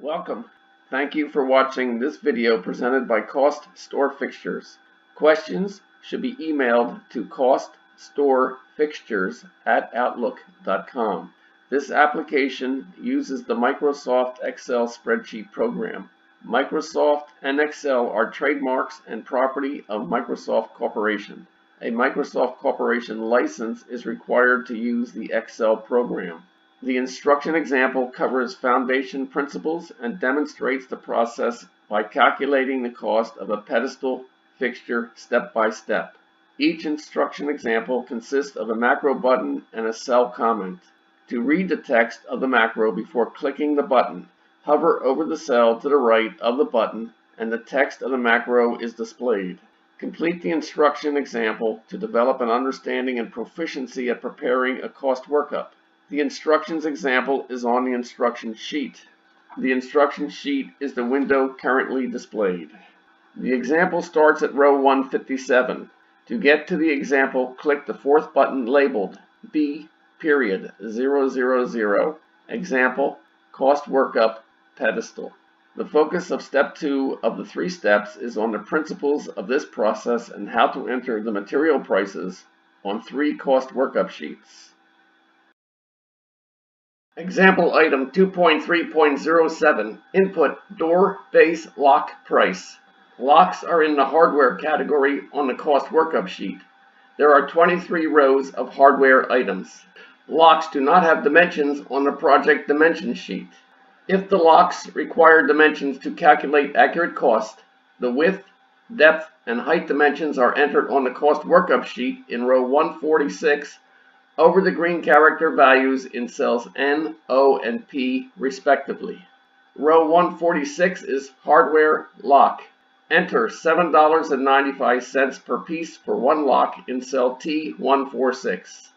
Welcome. Thank you for watching this video presented by CostStoreFixtures. Questions should be emailed to CostStoreFixtures@outlook.com. This application uses the Microsoft Excel spreadsheet program. Microsoft and Excel are trademarks and property of Microsoft Corporation. A Microsoft Corporation license is required to use the Excel program. The instruction example covers foundation principles and demonstrates the process by calculating the cost of a pedestal fixture step by step. Each instruction example consists of a macro button and a cell comment. To read the text of the macro before clicking the button, hover over the cell to the right of the button and the text of the macro is displayed. Complete the instruction example to develop an understanding and proficiency at preparing a cost workup. The instructions example is on the instruction sheet. The instruction sheet is the window currently displayed. The example starts at row 157. To get to the example, click the fourth button labeled B.000 Example Cost Workup Pedestal. The focus of step 2 of the 3 steps is on the principles of this process and how to enter the material prices on 3 cost workup sheets. Example item 2.3.07 Input Door Base Lock Price. Locks are in the hardware category on the cost workup sheet. There are 23 rows of hardware items. Locks do not have dimensions on the project dimension sheet. If the locks require dimensions to calculate accurate cost, the width, depth, and height dimensions are entered on the cost workup sheet in row 146 over the green character values in cells N, O, and P respectively. Row 146 is hardware lock. Enter $7.95 per piece for one lock in cell T146.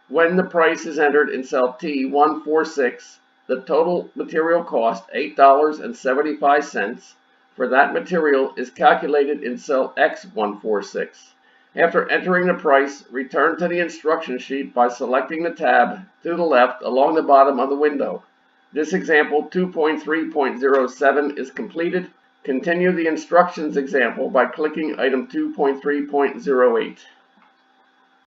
When the price is entered in cell T146, the total material cost, $8.75, for that material is calculated in cell X146. After entering the price, return to the instruction sheet by selecting the tab to the left along the bottom of the window. This example 2.3.07 is completed. Continue the instructions example by clicking item 2.3.08.